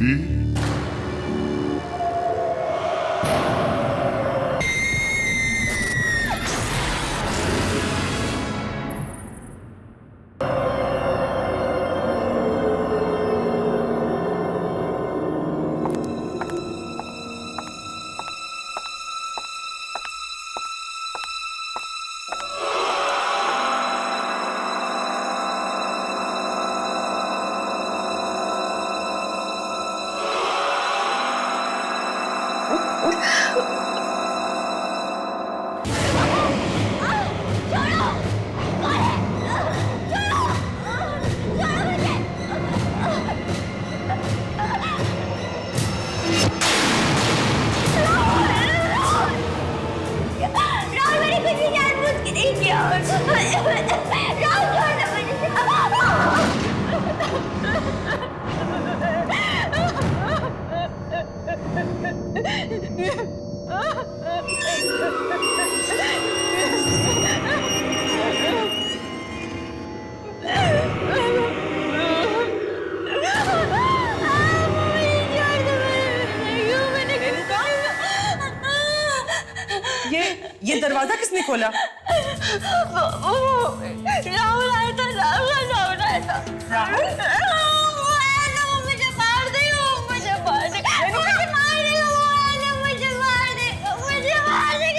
दीदी। ये दरवाजा किसने खोला? राहुल आया था। राहुल आया था। मुझे मार दे, मुझे मार दे, मुझे मार दे, मुझे मार दे, मुझे मार दे, मुझे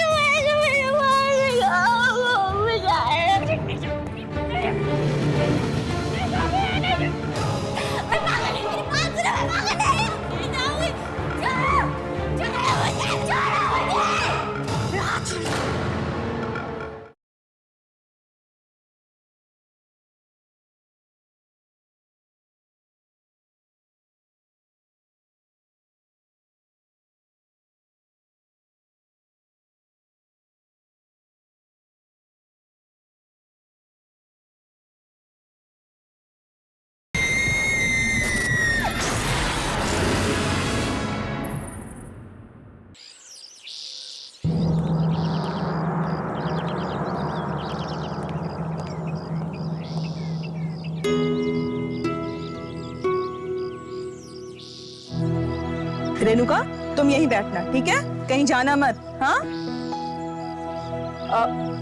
रेणुका, तुम यहीं बैठना, ठीक है? कहीं जाना मत, हाँ?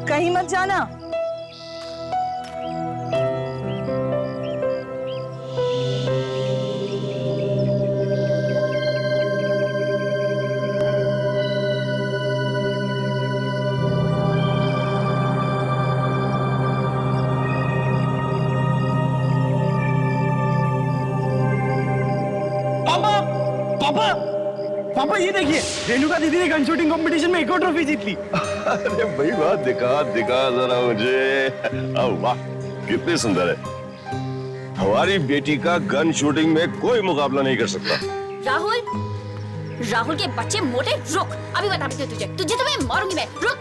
कहीं मत जाना। पापा ये देखिए, रेणुका दीदी ने गन शूटिंग कंपटीशन में एक और ट्रॉफी जीत ली। अरे भाई वाह, दिखा जरा मुझे। वाह, कितनी सुंदर है। हमारी बेटी का गन शूटिंग में कोई मुकाबला नहीं कर सकता। राहुल के बच्चे मोटे, रुक, अभी बताती हूँ तुझे तो मैं मारूंगी मैं। रुक।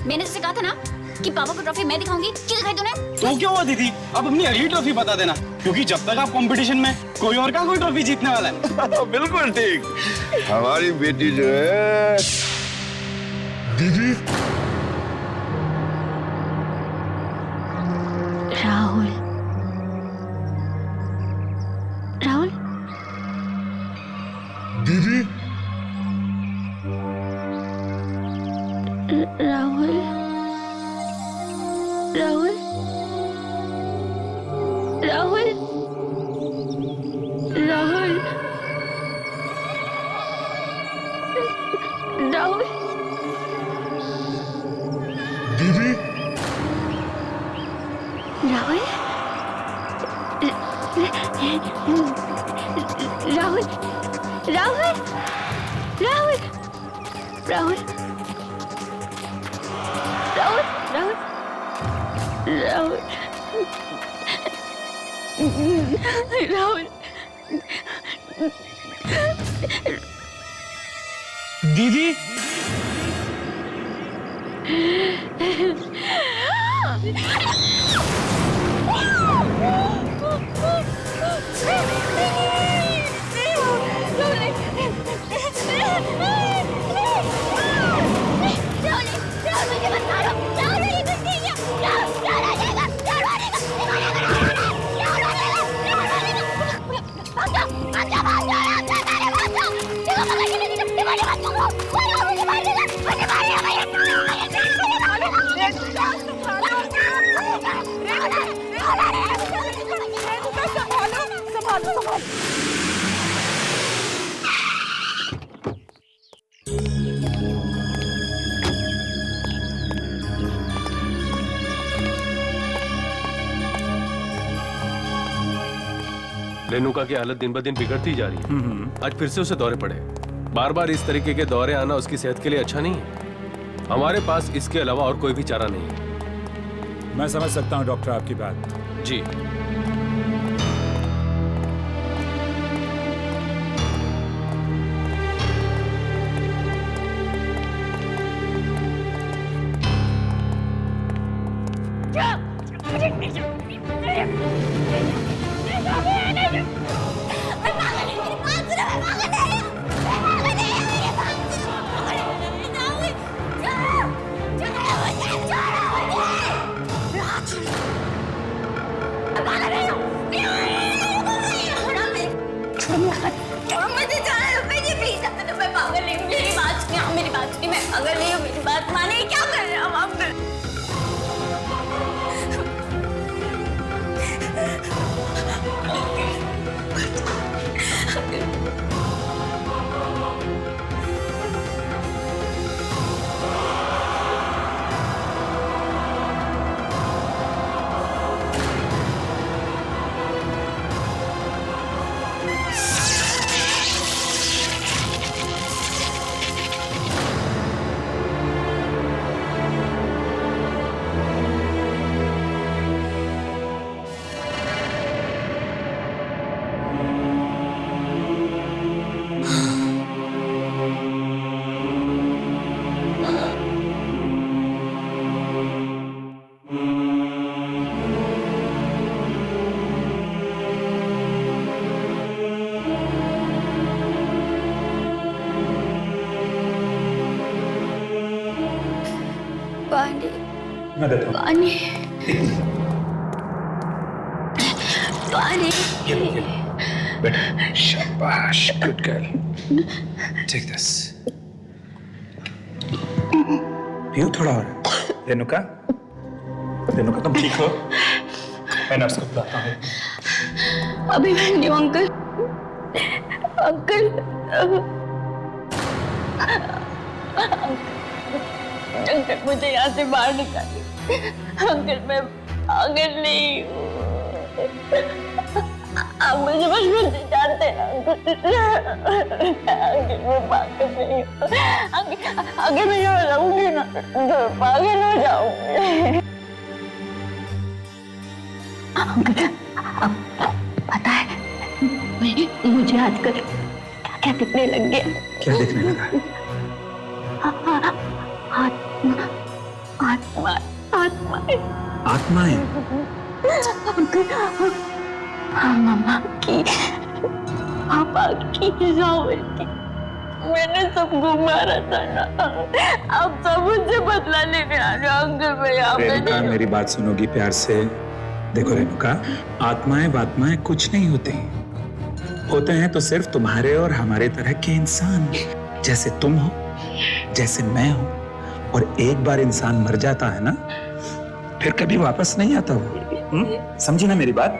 मैंने तुझसे कहा था ना कि पापा को ट्रॉफी मैं दिखाऊंगी। क्यों दिखाई तूने? तो क्या हुआ दीदी, अब अपनी अगली ट्रॉफी बता देना, क्योंकि जब तक आप कंपटीशन में कोई और का कोई ट्रॉफी जीतने वाला है। बिल्कुल ठीक। हमारी बेटी जो है दीदी। राहुल दीदी। राहुल दीदी। दीदी रेणुका की हालत दिन ब दिन बिगड़ती जा रही है। आज फिर से उसे दौरे पड़े। बार बार इस तरीके के दौरे आना उसकी सेहत के लिए अच्छा नहीं है। हमारे पास इसके अलावा और कोई भी चारा नहीं है। मैं समझ सकता हूँ डॉक्टर आपकी बात। जी। मेरी बात माने, क्या कर रहे हो आप? पानी, मैं देता हूँ। पानी, पानी। बेटा, शाबाश, गुड गर्ल। Take this. पियो थोड़ा और। रेणुका, रेणुका तुम ठीक हो? मैं नर्स को बुलाता हूँ। अभी मैं नहीं हूँ अंकल। अंकल मुझे यहाँ से बाहर निकालिए। अंकल मैं पागल नहीं हूँ। आप मुझे बचपन से जानते हैं अंकल। मैं पागल नहीं हूँ। अंकल मैं यहाँ रहूंगी ना तो पागल हो जाऊंगी। अंकल पता है मुझे आजकल क्या दिखने लग गया? क्या दिखने लगा? आत्मा, आत्माएं? मम्मा की, पापा की, राहुल की। मैंने सबको मारा था ना। अब सब मुझसे बदला लेने आ रहे हो अंकल। मैं यहाँ पे रेणुका मेरी बात सुनोगी प्यार से? देखो रेणुका, आत्माएं कुछ नहीं होती। होते हैं तो सिर्फ तुम्हारे और हमारे तरह के इंसान, जैसे तुम हो, जैसे मैं हूं। और एक बार इंसान मर जाता है ना, फिर कभी वापस नहीं आता वो। समझी ना मेरी बात?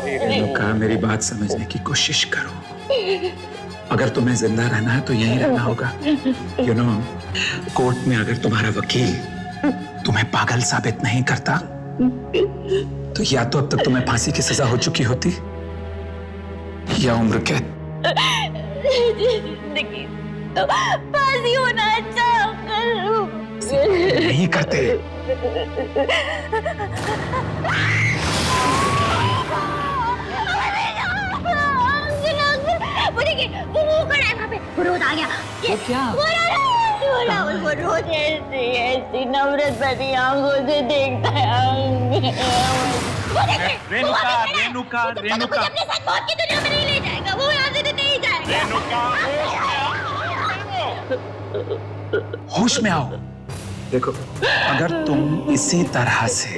रेणुका मेरी बात समझने की कोशिश करो। अगर तुम्हें जिंदा रहना है तो यहीं रहना होगा। यू नो, कोर्ट में अगर तुम्हारा वकील तुम्हें पागल साबित नहीं करता तो या तो अब तक तुम्हें फांसी की सजा हो चुकी होती या उम्र कैद। जिंदगी तो फांसी होना अच्छा अंकल। नहीं करते। वो खड़ा है वहाँ पे, वो रोज आ गया। वो क्या? वो रोज ऐसी नफरत भरी आंखों से देखता है। रेणुका मुझे अपने साथ मौत की दुनिया में नहीं ले जाएगा। वो यहाँ से नहीं जाएगा। होश में आओ। देखो, अगर तुम इसी तरह से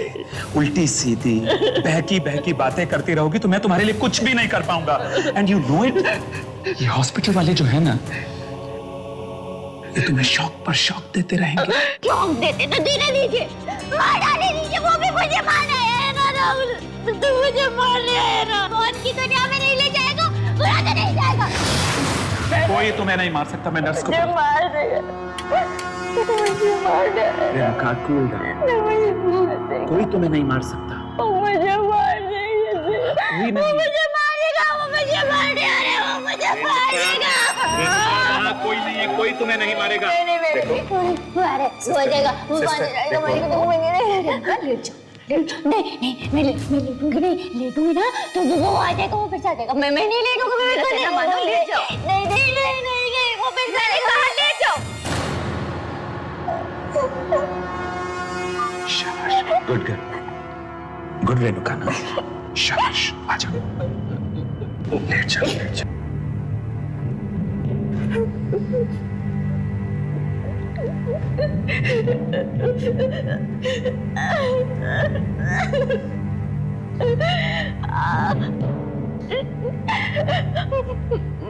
उल्टी सीधी बहकी बहकी बातें करती रहोगी तो मैं तुम्हारे लिए कुछ भी नहीं कर पाऊंगा। And you know it. ये हॉस्पिटल वाले जो है ना, ये तुम्हें शौक पर शौक देते रहेंगे। शौक देते तो देने दीजिए। मार डाले नीचे, वो भी मुझे मारने आया है ना राहुल, तू मुझे मारने आया ना। कौन की दुनिया में नहीं ले जाएगा, बुरा तो नहीं जाएगा। कोई तुम्हें नहीं मार सकता, मैं नर्स को मुझे मार देगा, मुझे मार देगा, रेणुका कूल डाउन, कोई तुम्हें नहीं मार सकता, मुझे मार देगा, कोई नहीं, मुझे मारेगा, वो मुझे मारने आ रहा है, वो मुझे मारेगा। कोई नहीं है, कोई तुम्हें नहीं मारेगा। मारे सो जाएगा, वो मारेगा, मारेगा तो मैं नहीं नहीं मैं लेटूंगी नहीं, लेटूंगी ना तो वो आ जाएगा, वो फिर से आ जाएगा। मैं नहीं लेटूंगी, मैं नहीं मानो, लेट जाओ। नहीं नहीं नहीं नहीं, वो फिर से कहां ले जाओ। शाबाश, गुड गर्ल, गुड रेणुका ना, शाबाश, आ जाओ, लेट जाओ, लेट जाओ।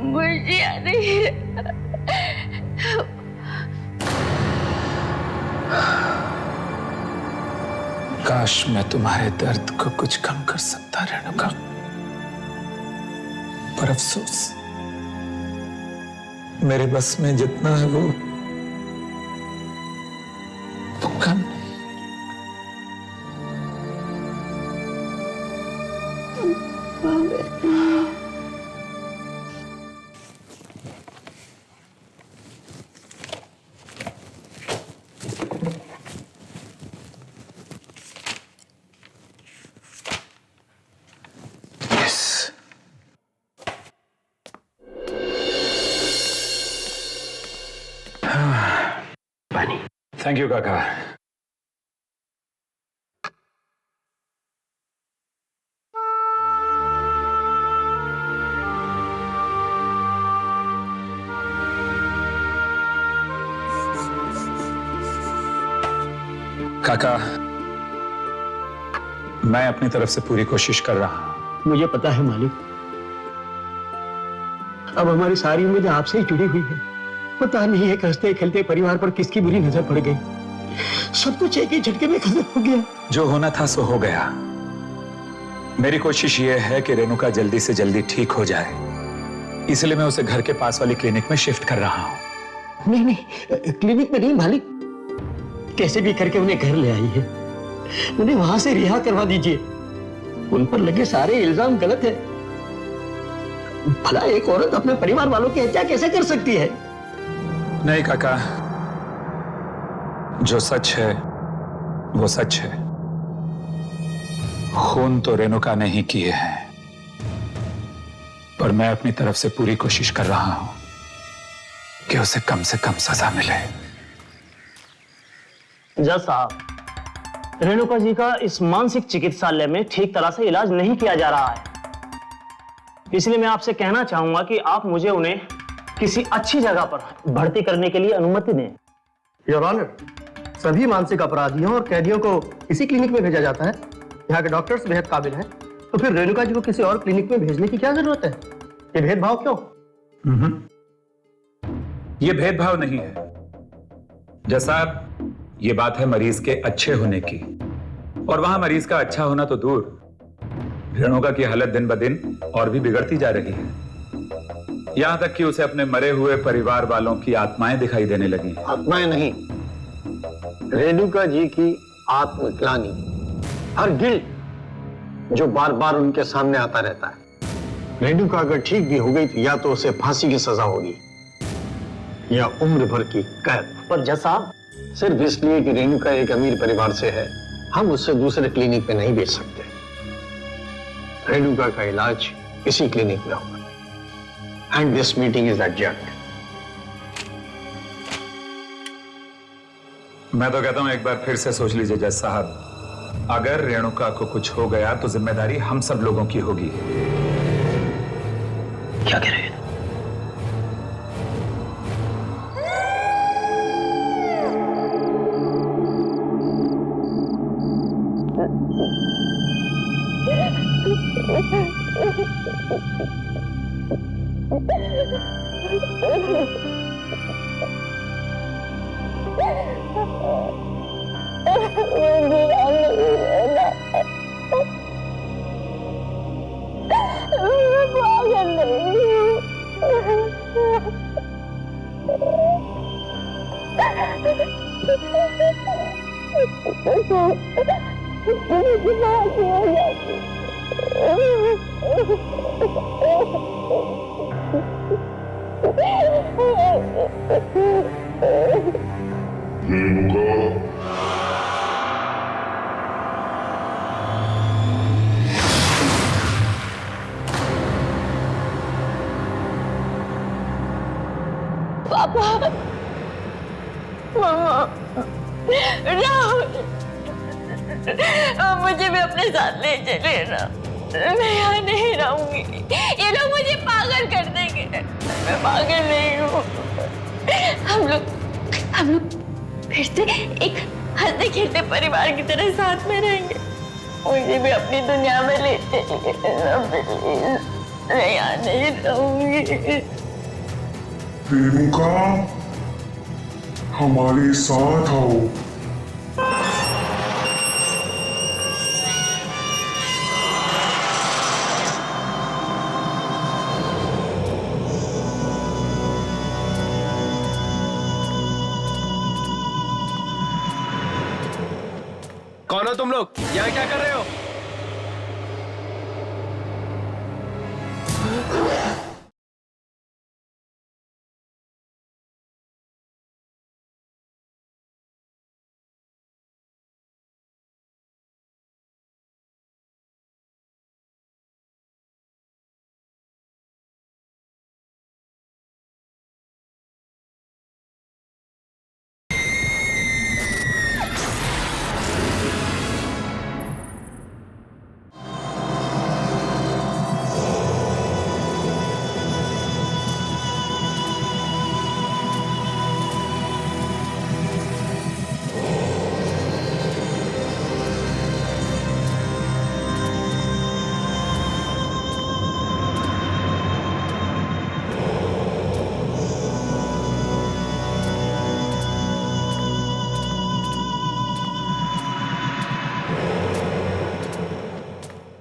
मुझे याद नहीं है। काश मैं तुम्हारे दर्द को कुछ कम कर सकता रेणुका, पर अफसोस मेरे बस में जितना है वो कम नहीं। थैंक यू काका। काका, मैं अपनी तरफ से पूरी कोशिश कर रहा हूं। मुझे पता है मालिक, अब हमारी सारी उम्मीदें आपसे ही जुड़ी हुई है। पता नहीं है हंसते खेलते परिवार पर किसकी बुरी नजर पड़ गई, सब कुछ एक ही झटके में खत्म हो गया। जो होना था सो हो गया। मेरी कोशिश यह है कि रेणुका जल्दी से जल्दी ठीक हो जाए, इसलिए मैं उसे घर के पास वाली क्लिनिक में शिफ्ट कर रहा हूं। नहीं नहीं, क्लिनिक में नहीं मालिक, कैसे भी करके उन्हें घर ले आई है, उन्हें वहां से रिहा करवा दीजिए। उन पर लगे सारे इल्जाम गलत है। भला एक औरत अपने परिवार वालों की हत्या कैसे कर सकती है? नहीं काका, जो सच है वो सच है। खून तो रेणुका ने ही किए हैं, पर मैं अपनी तरफ से पूरी कोशिश कर रहा हूं कि उसे कम से कम सजा मिले। जज साहब, रेणुका जी का इस मानसिक चिकित्सालय में ठीक तरह से इलाज नहीं किया जा रहा है, इसलिए मैं आपसे कहना चाहूंगा कि आप मुझे उन्हें किसी अच्छी जगह पर भर्ती करने के लिए अनुमति दें। योर ऑनर, सभी मानसिक अपराधियों और कैदियों को इसी क्लिनिक में भेजा जाता है। यहाँ के डॉक्टर्स बेहद काबिल हैं, तो फिर रेणुका जी को किसी और क्लिनिक में भेजने की क्या जरूरत है? ये भेदभाव क्यों? ये भेदभाव नहीं है जैसा, ये बात है मरीज के अच्छे होने की, और वहां मरीज का अच्छा होना तो दूर, रेणुका की हालत दिन ब दिन और भी बिगड़ती जा रही है। यहां तक कि उसे अपने मरे हुए परिवार वालों की आत्माएं दिखाई देने लगी। आत्माएं नहीं, रेणुका जी की आत्मग्लानि, हर गिल्ट जो बार बार उनके सामने आता रहता है। रेणुका अगर ठीक भी हो गई तो या तो उसे फांसी की सजा होगी या उम्र भर की कैद। पर जज साहब, सिर्फ इसलिए कि रेणुका एक अमीर परिवार से है, हम उससे दूसरे क्लिनिक में नहीं भेज सकते। रेणुका का इलाज इसी क्लिनिक में होगा। And this meeting is adjourned. मैं तो कहता हूं एक बार फिर से सोच लीजिए जज साहब, अगर रेणुका को कुछ हो गया तो जिम्मेदारी हम सब लोगों की होगी। क्या कह रहे हैं? पापा, मम्मा, राहुल, मुझे भी अपने साथ ले चले ना। मैं यहाँ नहीं रहूंगी, ये लोग मुझे पागल कर देंगे। मैं पागल नहीं हूँ। हम लोग फिर से एक हंसते खेलते परिवार की तरह साथ में रहेंगे। मुझे भी अपनी दुनिया में ले चलिए। मैं यहाँ नहीं रहूंगी। रेणुका, हमारे साथ आओ। कौन हो तुम लोग? यहाँ क्या कर रहे हो?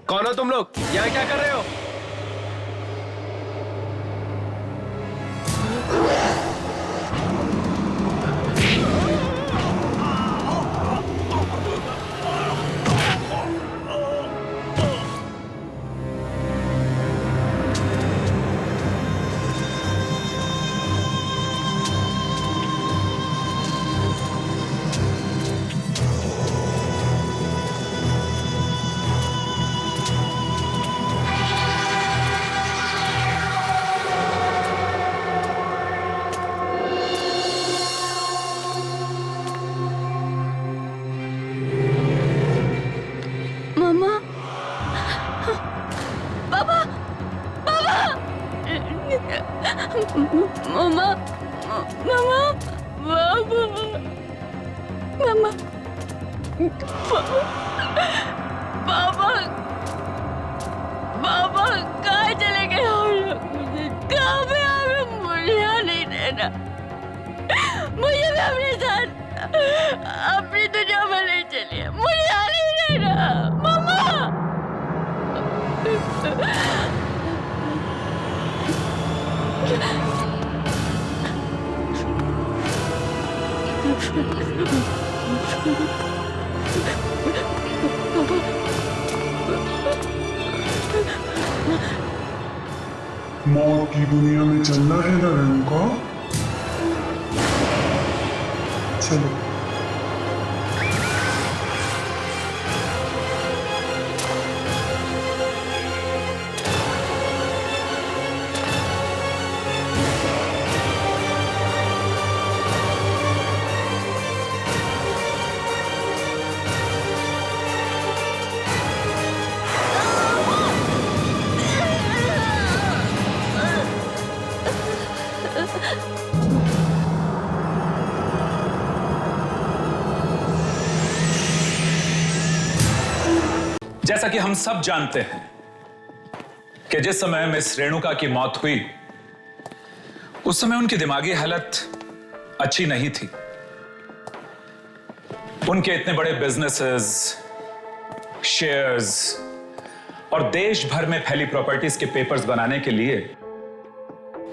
कौन हो तुम लोग? यहाँ क्या कर रहे हो? मामा, मामा, बाबा, मामा, बाबा, बाबा, कहाँ चले गए हम लोग? मुझे कहाँ पे हमें मुझे नहीं रहना। मुझे भी अपने साथ अपनी दुनिया में ले चलिए। मुझे यहाँ नहीं रहना, मामा। मौत की दुनिया में चलना है ना रेणुका? चलो। जैसा कि हम सब जानते हैं कि जिस समय मिस रेणुका की मौत हुई उस समय उनकी दिमागी हालत अच्छी नहीं थी। उनके इतने बड़े बिजनेसेस, शेयर्स और देश भर में फैली प्रॉपर्टीज के पेपर्स बनाने के लिए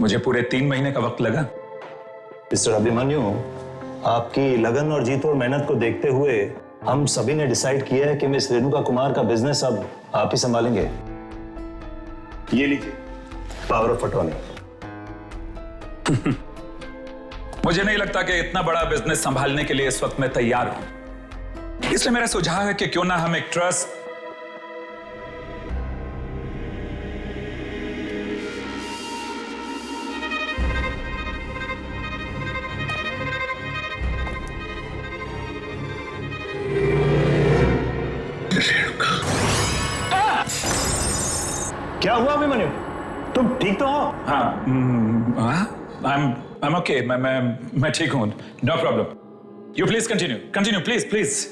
मुझे पूरे 3 महीने का वक्त लगा। मिस्टर अभिमन्यु, आपकी लगन और जीत और मेहनत को देखते हुए हम सभी ने डिसाइड किया है कि मिस रेणुका कुमार का बिजनेस अब आप ही संभालेंगे। ये लीजिए पावर ऑफ अटॉर्नी। मुझे नहीं लगता कि इतना बड़ा बिजनेस संभालने के लिए इस वक्त मैं तैयार हूं, इसलिए मेरा सुझाव है कि क्यों ना हम एक ट्रस्ट क्या हुआ अभिमन्यु, तुम ठीक तो हो? आई एम ओके, मैं ठीक हूं, no problem. You please continue please please.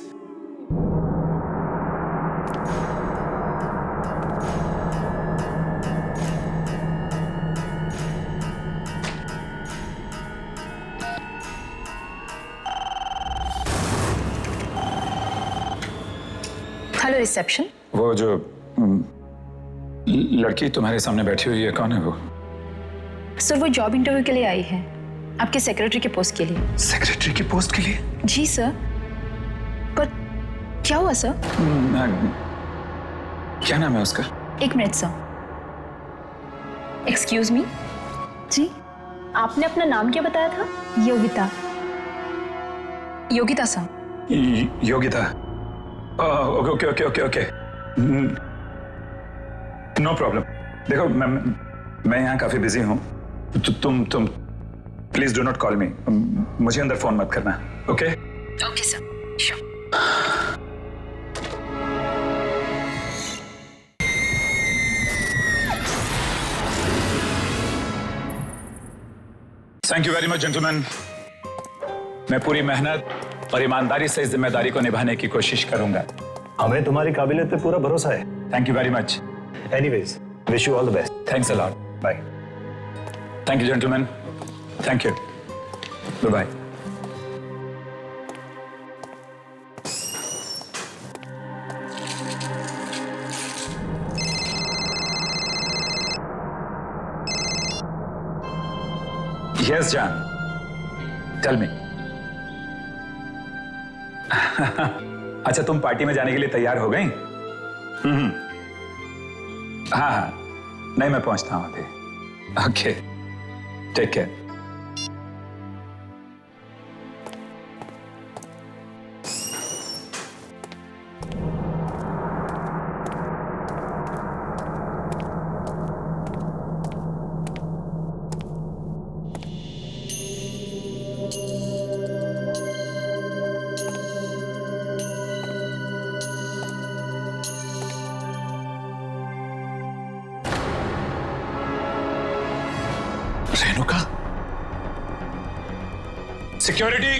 Hello reception. वो जो लड़की तुम्हारे सामने बैठी हुई है, कौन है वो? सर वो जॉब इंटरव्यू के लिए आई है, आपके सेक्रेटरी के पोस्ट के लिए। सेक्रेटरी की पोस्ट के लिए? जी सर। पर क्या हुआ सर? क्या नाम है उसका? एक मिनट सर। Excuse me. जी आपने अपना नाम क्या बताया था? Yogita. Yogita sir. Yogita. Okay okay okay okay, no problem. देखो मैं यहाँ काफी बिजी हूँ, तुम please do not call me, मुझे अंदर फोन मत करना। Okay okay sir, sure. Thank you very much gentleman. मैं पूरी मेहनत और ईमानदारी से इस जिम्मेदारी को निभाने की कोशिश करूंगा। हमें तुम्हारी काबिलियत पे पूरा भरोसा है। Thank you very much. Anyways, wish you all the best. Thanks a lot. Bye. Thank you gentleman, thank you, bye bye. Yes जान, टेल मी। अच्छा, तुम पार्टी में जाने के लिए तैयार हो गई? हाँ, नहीं मैं पहुंचता हूं अभी। Okay, take care. Renuka, security,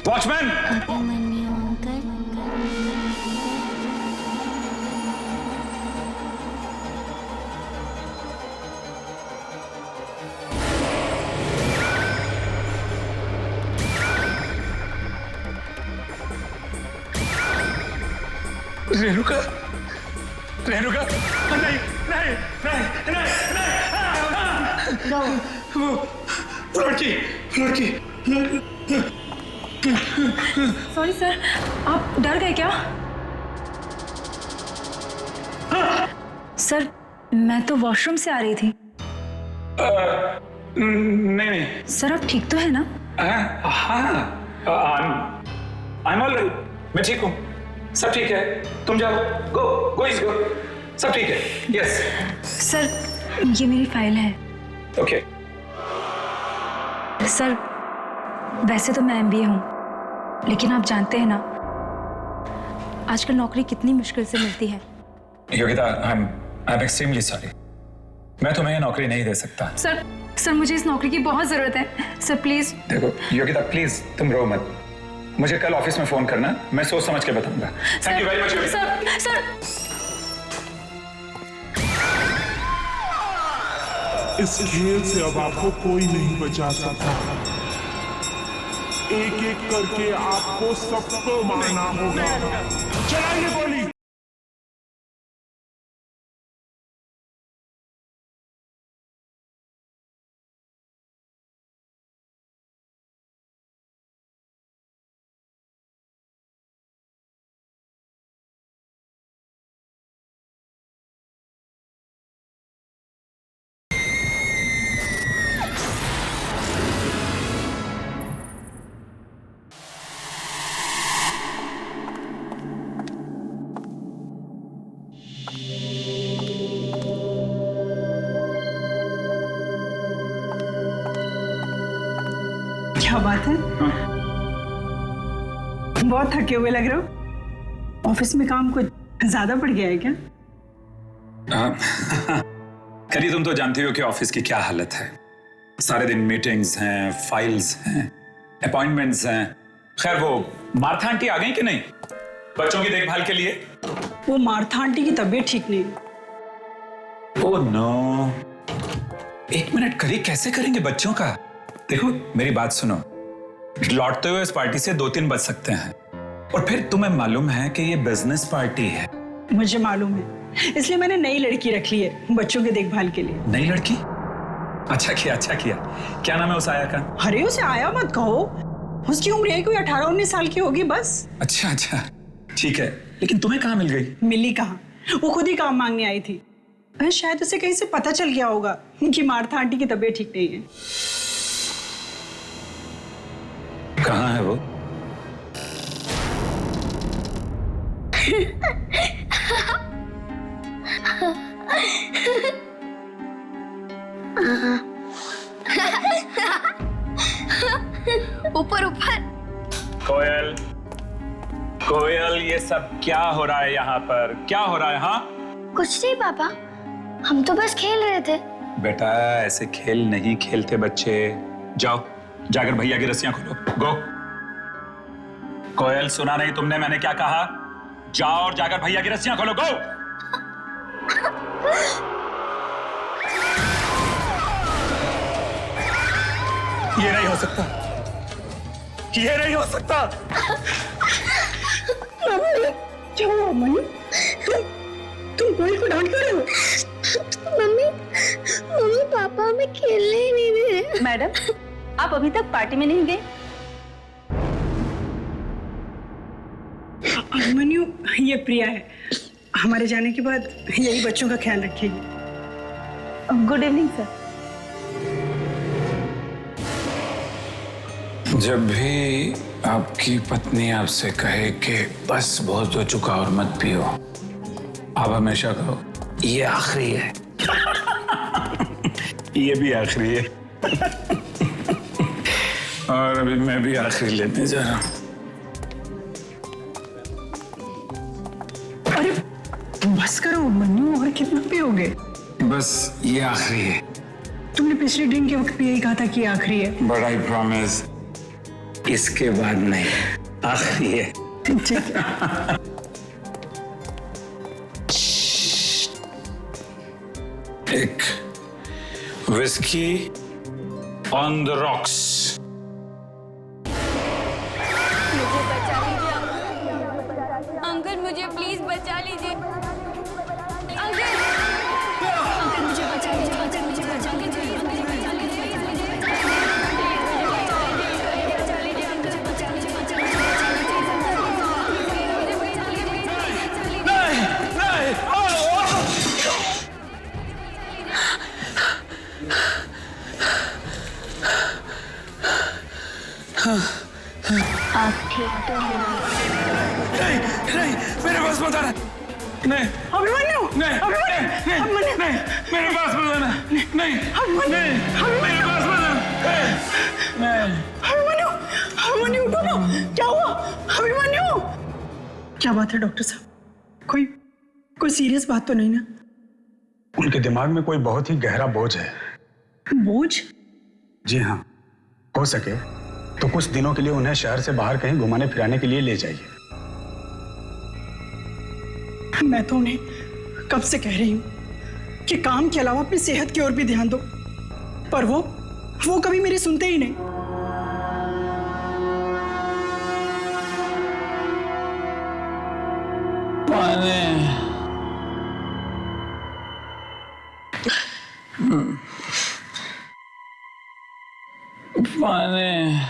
watchman. Renuka, Renuka, नहीं नहीं नहीं नहीं नहीं, वो लड़की लड़की। सॉरी सर, आप डर गए क्या? सर मैं तो वॉशरूम से आ रही थी। नहीं नहीं सर आप ठीक तो है ना? हाँ, आई एम ऑल राइट, मैं ठीक हूँ, सब ठीक है। तुम जाओ, गो इज गो, सब ठीक है। यस सर ये मेरी फाइल है। ओके। सर वैसे तो मैं MBA हूँ, लेकिन आप जानते हैं ना आजकल नौकरी कितनी मुश्किल से मिलती है। Yogita, I am extremely sorry, मैं तुम्हें ये नौकरी नहीं दे सकता। सर मुझे इस नौकरी की बहुत जरूरत है। Sir please. देखो योगिता, प्लीज तुम रो मत, मुझे कल ऑफिस में फोन करना, मैं सोच समझ के बताऊंगा। Thank you very much. Sir इस खेल से अब आपको कोई नहीं बचा सकता। एक एक करके आपको सबको मारना होगा। चलाइए गोली। क्या बात है? बहुत थके हुए लग रहे हो। ऑफिस में काम कुछ ज्यादा पड़ गया है क्या? करी, तुम तो जानती हो कि ऑफिस की क्या हालत है। सारे दिन मीटिंग्स हैं, फाइल्स हैं, अपॉइंटमेंट्स हैं। खैर, वो मार्था आंटी आ गई कि नहीं बच्चों की देखभाल के लिए? वो मार्था आंटी की तबीयत ठीक नहीं। ओह नो, एक मिनट करी, कैसे करेंगे बच्चों का? देखो मेरी बात सुनो, लौटते हुए इस पार्टी से 2-3 बज सकते हैं, और फिर तुम्हें मालूम है कि ये बिजनेस पार्टी है। मुझे मालूम है, इसलिए मैंने नई लड़की रख ली है बच्चों के देखभाल के लिए। नई लड़की? अच्छा किया, अच्छा किया। क्या नाम है उस आया का? अरे उसे आया मत कहो, उसकी उम्र है कोई 18-19 साल की होगी बस। अच्छा अच्छा, ठीक है, लेकिन तुम्हें कहाँ मिल गई? मिली कहाँ, वो खुद ही काम मांगने आई थी। शायद उसे कहीं से पता चल गया होगा कि मार्था आंटी की तबीयत ठीक नहीं है। कहाँ है वो? ऊपर ऊपर। कोयल, कोयल, ये सब क्या हो रहा है यहाँ पर? क्या हो रहा है? हाँ कुछ नहीं पापा, हम तो बस खेल रहे थे। बेटा, ऐसे खेल नहीं खेलते बच्चे। जाओ, जाकर भैया की रस्सियां खोलो। गो। कोयल, सुना नहीं तुमने मैंने क्या कहा? जाओ और जाकर भैया की रस्सियां खोलो। गो। ये नहीं हो सकता, ये नहीं हो सकता। क्या हुआ मम्मी? तुम कोयल को डांट रहे हो? मम्मी पापा हमें खेलने ही नहीं दे रहे। मैडम, आप अभी तक पार्टी में नहीं गए? अभिमन्यु, ये प्रिया है, हमारे जाने के बाद यही बच्चों का ख्याल रखेगी। Good evening sir. जब भी आपकी पत्नी आपसे कहे कि बस बहुत हो चुका और मत पियो, आप हमेशा कहो ये आखिरी है। ये भी आखिरी है। और अभी मैं भी आखिरी लेने जा रहा हूं। अरे बस करो मन्नू, और कितना पियोगे? बस ये आखिरी है। तुमने पिछले ड्रिंक के वक्त भी यही कहा था कि आखिरी है। बट आई प्रॉमिस, इसके बाद नहीं, आखिरी है। ठीक है। एक विस्की ऑन द रॉक्स। मुझे बचा लीजिए अंकल, मुझे प्लीज बचा लीजिए अंकल। अंकल मुझे बचा लीजिए, अंकल मुझे बचा लीजिए, अंकल बचा लीजिए। आप ठीक तो हैं? नहीं नहीं, मेरे पास मत आना। नहीं अभिमन्यु, नहीं नहीं नहीं, मेरे पास मत आना। नहीं नहीं, मेरे पास मत आना। नहीं अभिमन्यु, अभिमन्यु उठो ना, क्या हुआ? अभिमन्यु, क्या बात है डॉक्टर साहब? कोई सीरियस बात तो नहीं ना? उनके दिमाग में कोई बहुत ही गहरा बोझ है। बोझ? जी हाँ, हो सके तो कुछ दिनों के लिए उन्हें शहर से बाहर कहीं घुमाने फिराने के लिए ले जाइए। मैं तो उन्हें कब से कह रही हूँ कि काम के अलावा अपनी सेहत की ओर भी ध्यान दो, पर वो कभी मेरी सुनते ही नहीं। पानी,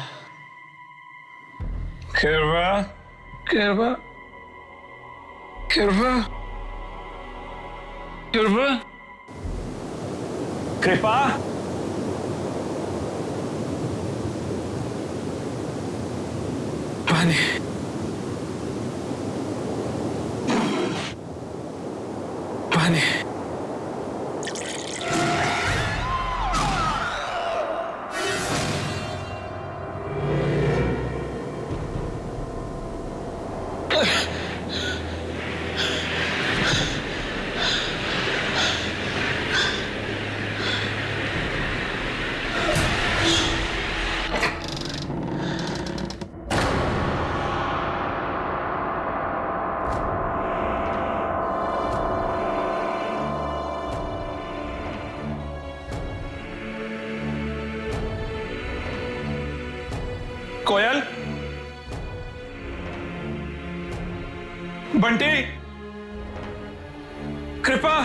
कृपा कृपा कृपा कृपा कृपा। पानी, पानी। बंटी, कृपा,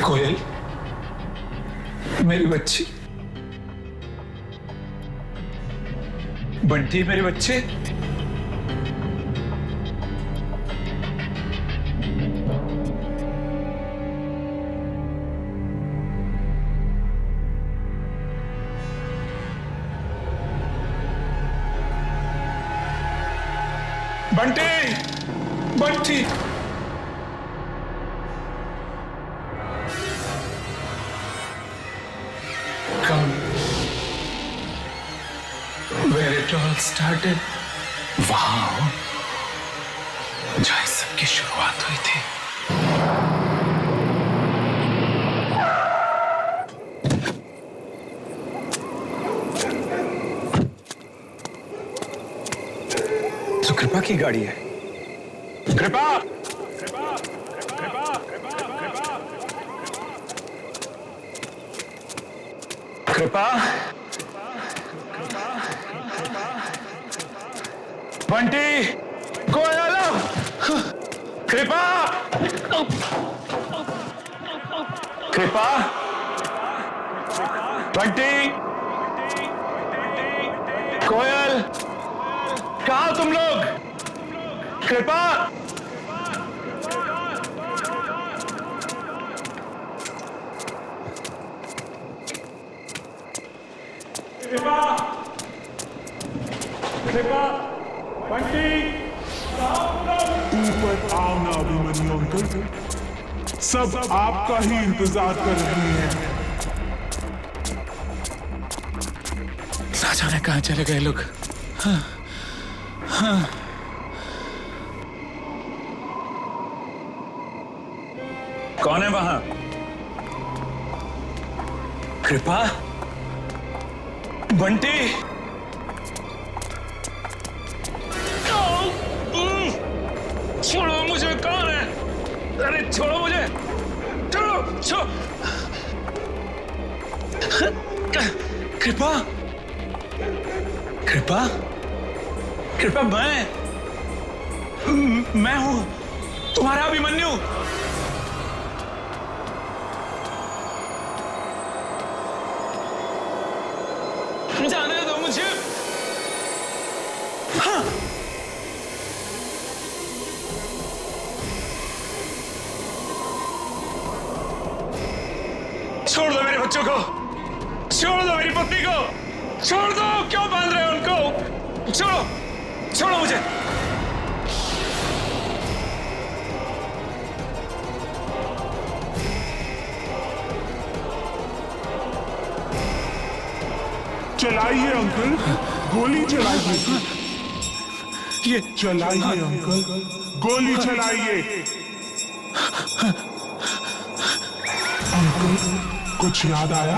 कोयल, मेरी बच्ची, बंटी मेरे बच्चे, Bunty, Bunty, come where it all started, वहां जहाँ इस सब की शुरुआत हुई थी। तो कृपा की गाड़ी है। कृपा, कृपा, बंटी, कोयल, कृपा, कृपा, बंटी, कोयल, कहाँ तुम लोग? कृपा, कृपा, कृपा, बंटी, ऊपर आओ ना अभिमन्यु अंकल, सब आपका ही इंतजार कर रहे हैं। ना जाने कहाँ चले गए लोग। हाँ, हाँ। कौन है वहां? कृपा, बंटी, छोड़ो मुझे, कौन है? अरे छोड़ो मुझे, छोड़ो, छोड़ो। कृपा, कृपा, कृपा, मैं हूं तुम्हारा अभिमन्यु। जाने दो मुझे। हाँ। छोड़ दो मेरे बच्चों को, छोड़ दो मेरी पत्नी को, छोड़ दो, क्यों बांध रहे हो उनको? छोड़ो, छोड़ो मुझे। चलाइए अंकल, गोली चलाइए। ये चलाइए अंकल, गोली चलाइए। अंकल, कुछ याद आया?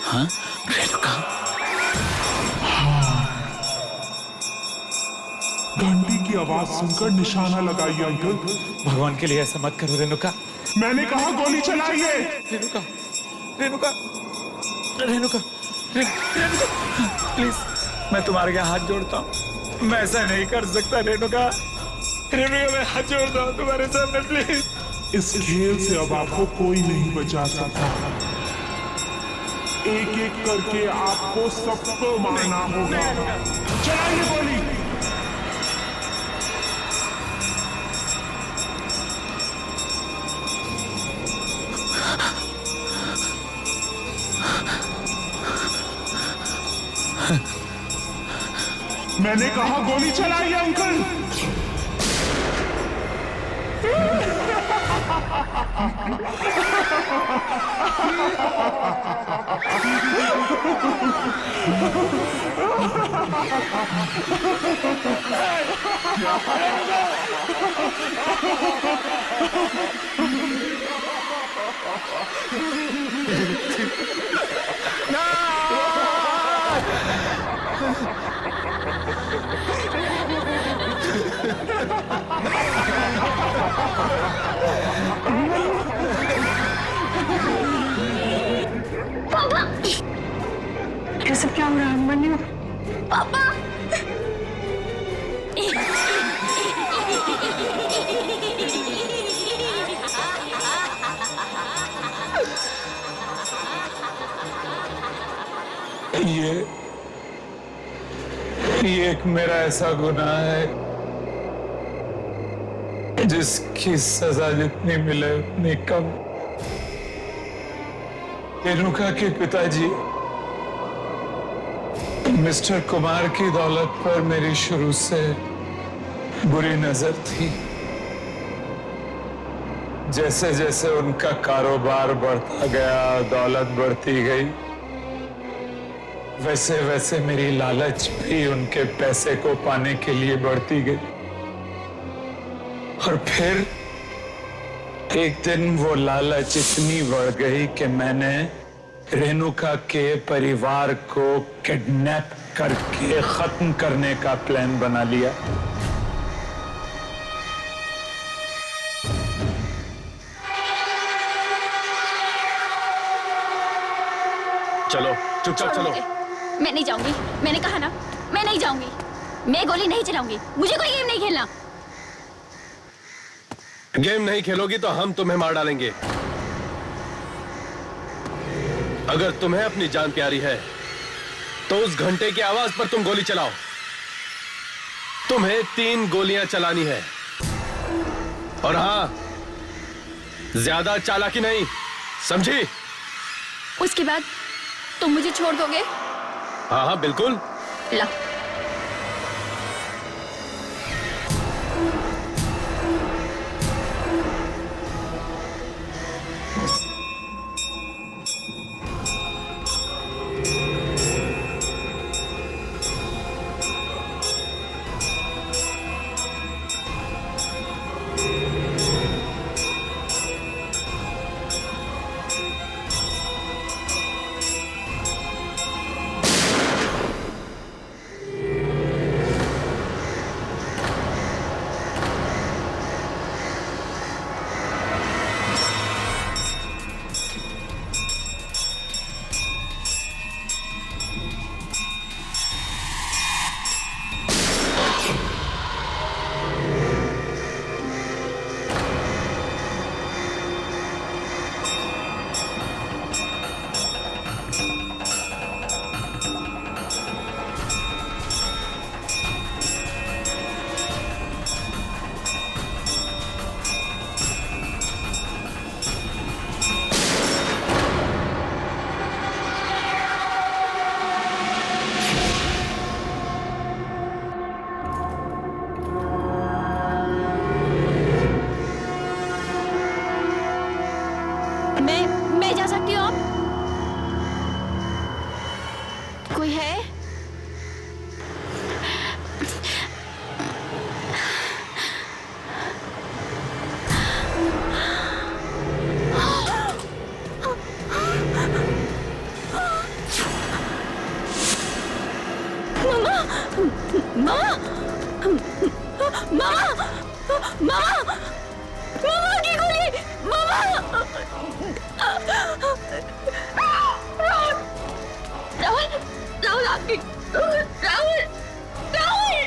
हाँ, रेणुका। हाँ, घंटी की आवाज सुनकर निशाना लगाइए अंकल। भगवान के लिए ऐसा मत करो रेणुका। मैंने कहा गोली चलाइए। रेणुका, रेणुका, रेणुका, रेणुका, प्लीज, मैं तुम्हारे आगे हाथ जोड़ता हूँ, मैं ऐसा नहीं कर सकता रेणुका। रेणुका, मैं हाथ जोड़ता हूँ तुम्हारे सामने, प्लीज। इस खेल से अब आपको कोई नहीं बचा सकता। एक एक करके आपको सबको मारना होगा। चलाइए गोली। मैंने कहा गोली चलाइए अंकल। ये सब क्या हो रहा है अभिमन्यु? पापा। ये एक मेरा ऐसा गुनाह है जिसकी सजा जितनी मिले उतनी कम। रेणुका के पिताजी मिस्टर कुमार की दौलत पर मेरी शुरू से बुरी नजर थी। जैसे जैसे उनका कारोबार बढ़ता गया, दौलत बढ़ती गई, वैसे वैसे मेरी लालच भी उनके पैसे को पाने के लिए बढ़ती गई। और फिर एक दिन वो लालच इतनी बढ़ गई कि मैंने रेणुका के परिवार को किडनैप करके खत्म करने का प्लान बना लिया। चलो चुपचाप चलो। मैं नहीं जाऊंगी, मैंने कहा ना, मैं नहीं जाऊंगी। मैं गोली नहीं चलाऊंगी, मुझे कोई गेम नहीं खेलना। गेम नहीं खेलोगी तो हम तुम्हें मार डालेंगे। अगर तुम्हें अपनी जान प्यारी है तो उस घंटे की आवाज पर तुम गोली चलाओ। तुम्हें 3 गोलियां चलानी है। और हां, ज्यादा चालाकी नहीं, समझी? उसके बाद तुम मुझे छोड़ दोगे? हाँ हाँ बिल्कुल। ला। मैं जा सकती हूँ अब? कोई है? मामा! मामा! मामा! मामा की गोली! मामा! राहुल! राहुल आपकी! राहुल! राहुल!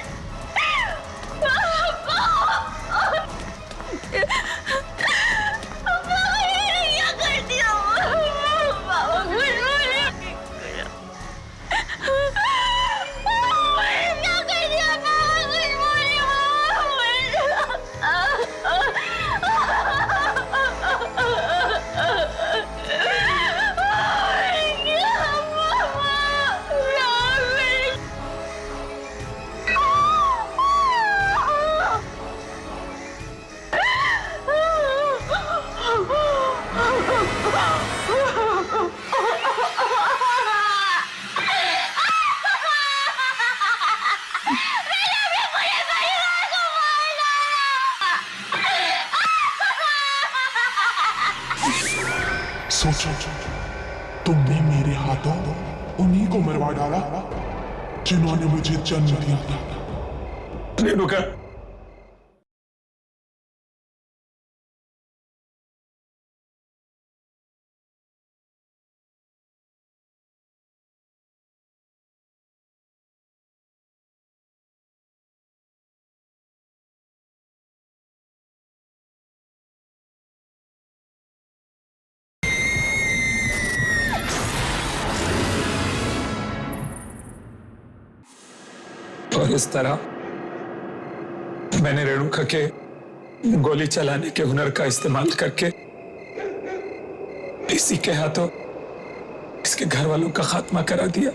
क्या कर दिया? मामा कुछ बोले! क्या कर दिया? मामा कुछ बोले! सोचो, तुमने मेरे हाथों उन्हीं को मरवा डाला जिन्होंने मुझे जन्म दिया था। रेणुका, और इस तरह मैंने रेणुका के गोली चलाने के हुनर का इस्तेमाल करके इसी के हाथों इसके घर वालों का खात्मा करा दिया,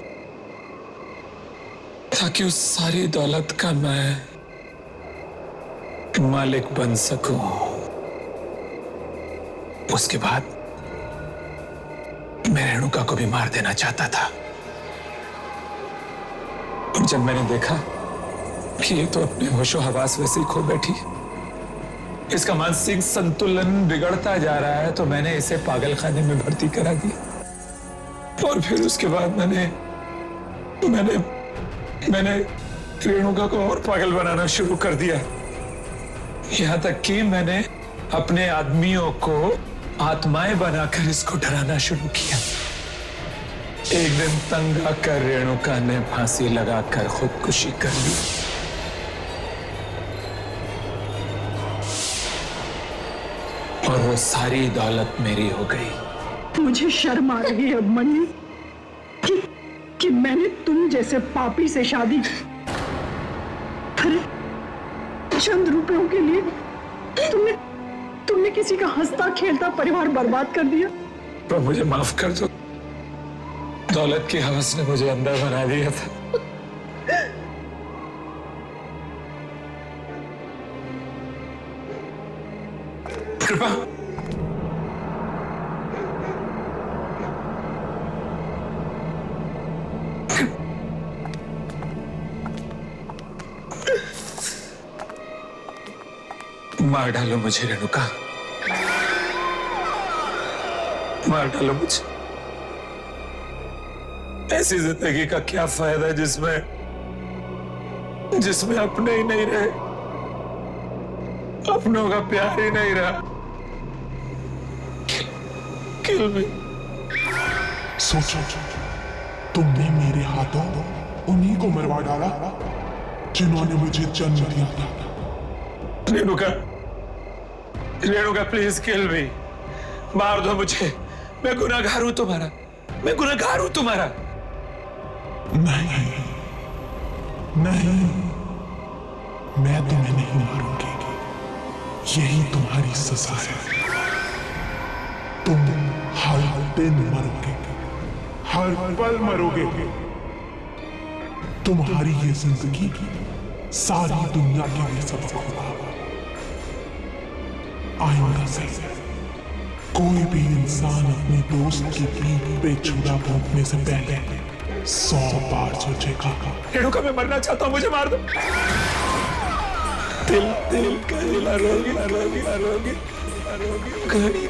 ताकि उस सारी दौलत का मैं मालिक बन सकूं। उसके बाद मैं रेणुका को भी मार देना चाहता था, और जब मैंने देखा कि ये तो अपने होशो हवास वैसे ही खो बैठी, इसका मानसिक संतुलन बिगड़ता जा रहा है, तो मैंने इसे पागल खाने में भर्ती करा दिया। और फिर उसके बाद मैंने रेणुका को और पागल बनाना शुरू कर दिया, यहां तक कि मैंने अपने आदमियों को आत्माएं बनाकर इसको डराना शुरू किया। एक दिन तंग आकर रेणुका ने फांसी लगाकर खुदकुशी कर ली। और वो सारी दौलत मेरी हो गई। मुझे शर्म आ रही है अभिमन्यु कि मैंने तुम जैसे पापी से शादी की। अरे चंद रुपयों के लिए तुमने किसी का हंसता खेलता परिवार बर्बाद कर दिया। तो मुझे माफ कर दो, दौलत की हवस ने मुझे अंधा बना दिया था। कृपा मार डालो मुझे रेणुका, मार डालो मुझे। ऐसी जिंदगी का क्या फायदा जिसमें अपने ही नहीं रहे, अपनों का प्यार ही नहीं रहा। किल मी। सोचो, तुमने मेरे हाथों उन्हीं को मरवा डाला जिन्होंने मुझे जन्म दिया था। रेणुका प्लीज किल मी, मार दो मुझे। मैं गुनहगार हूं तुम्हारा, मैं गुनहगार हूं तुम्हारा। नहीं, मैं तुम्हें नहीं मारूंगी, यही तुम्हारी सजा है। तुम हर दिन मरोगे, हर पल मरोगे। तुम्हारी ये जिंदगी सारी दुनिया के लिए सबक होगा। आइंदा से कोई भी इंसान अपने दोस्त की पीठ पे छुरा भोंकने से पहले 100 बार सोचेगा। रेणुका मैं मरना चाहता हूं, मुझे मार दो। दिल का रोगी घड़ी